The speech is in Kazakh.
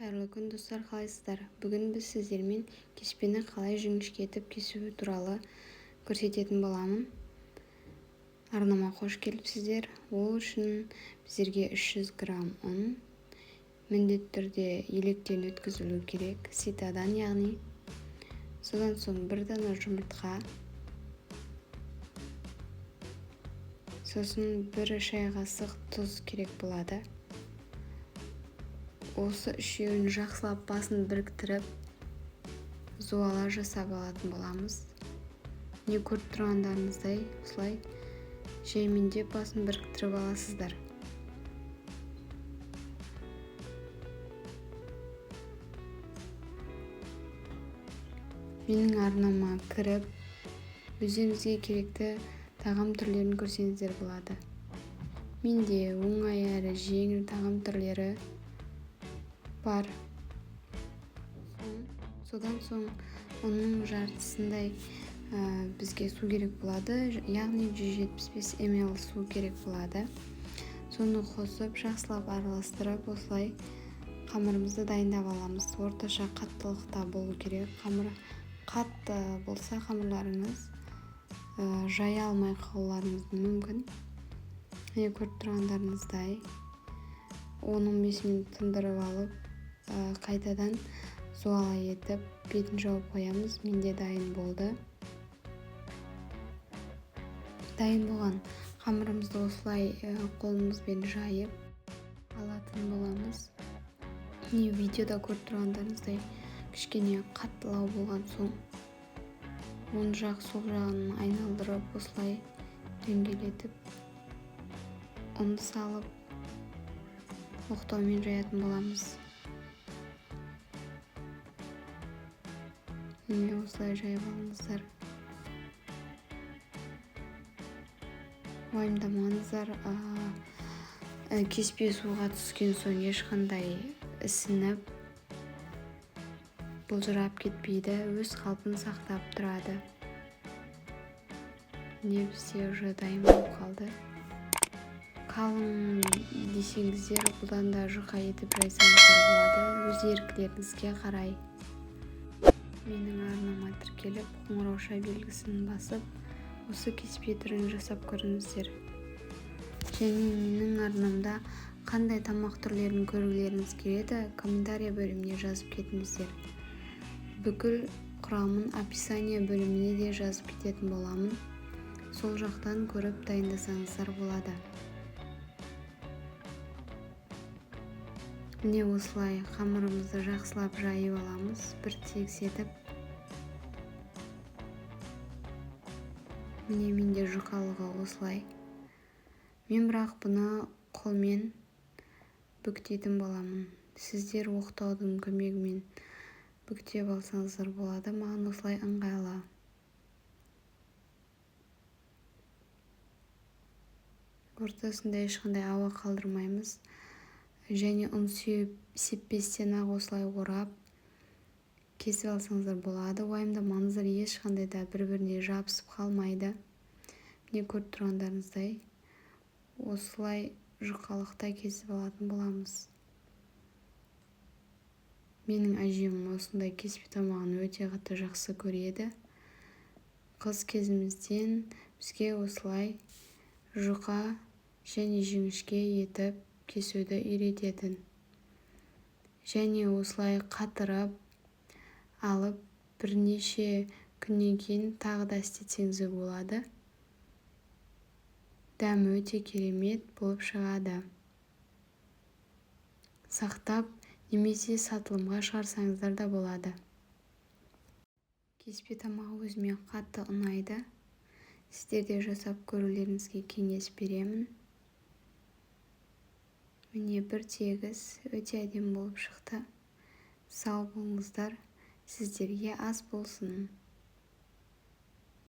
Қайырлы күн достар, қалайсыздар? Бүгін біз сіздермен кеспені қалай жіңішке етіп кесу туралы көрсететін боламын. Арнама қош келіпсіздер. Ол үшін біздерге 300 грамм ұн міндетті түрде електен өткізілу керек, ситадан яғни. Содан соң 1 дана жұмыртқа, сосын 1 шай қасық тұз керек болады. Осы үшеуін жақсылап басын біріктіріп, зуала жасап алатын боламыз. Не көріп тұрғандарыңыздай, осылай жаймендеп басын біріктіріп аласыздар. Менің арнама кіріп, өздеріңізге керекті тағам түрлерін көрсеңіздер болады. Менде оңай әрі жеңіл тағам түрлері бар. Содан соң оның жартысындай бізге су керек болады, яғни 175 мл су керек болады. Соны қосып, жақсылап араластырып, осылай қамырымызды дайындап аламыз. Орташа қаттылықта болу керек. Қамыр қатты болса қамырларыңыз жая алмай қалуларыңыз мүмкін. Міне көріп тұрғандарыңыздай 10-15 минут тындырып алып, қайтадан зуала етіп бетін жауып қоямыз. Менде дайын болды. Дайын болған қамырымызды осылай қолымызбен жайып алатын боламыз. Міне видеода көріп тұрғандарыңыздай кішкене қаттылау болған соң оң жақ сол жағын айналдырып, осылай дөңгелетіп ұнды салып оқтаумен жаятын боламыз. Міне осылай жайып алыңыздар. Уайымдамаңыздар, кеспе суға түскен соң ешқандай ісініп, бұлжырап кетпейді, өз қалпын сақтап тұрады. Не бізде уже дайын болып қалды. Қалың десеңіздер, бұдан да жұқа етіп жайсаңыздар болады, өз еркілеріңізге қарай. Менің арнама тіркеліп, қоңырауша белгісін басып, осы кеспе түрін жасап көріңіздер. Және менің арнамда қандай тамақ түрлерін көргілеріңіз келеді, комментария бөліміне жазып кетіңіздер. Бүкіл құрамын описание бөліміне де жазып кететін боламын. Сол жақтан көріп дайындасаңыздар болады. Міне осылай қамырымызды жақсылап жайып аламыз, бір тегіс етіп. Міне менде жұқалығы осылай. Мен бірақ бұны қолмен бүктейтін боламын. Сіздер оқтаудың көмегімен бүктеп алсаңыздар болады. Маған осылай ыңғайлы. Ортасында ешқандай ауа қалдырмаймыз. Және ұн сеппестен ақ осылай орап кесіп алсаңыздар болады. Уайымдамаңыздар, ешқандай да бір-біріне жабысып қалмайды. Міне көріп тұрғандарыңыздай осылай жұқалықта кесіп алатын боламыз. Менің әжем осындай кеспе тамағын өте қатты жақсы көреді. Қыз кезімізден бізге осылай жұқа және жіңішке етіп кесуді үйрететін. Және осылай қатырып алып бірнеше күннен кейін тағы да істетсеңіз болады. Дәмі өте керемет болып шығады. Сақтап немесе сатылымға шығарсаңыздар да болады. Кеспе тамағы өзіме қатты ұнайды. Сіздер де жасап көрулеріңізге кеңес беремін. Міне бір тегіс өте әдемі болып шықты. Сау болыңыздар, сіздерге ас болсын.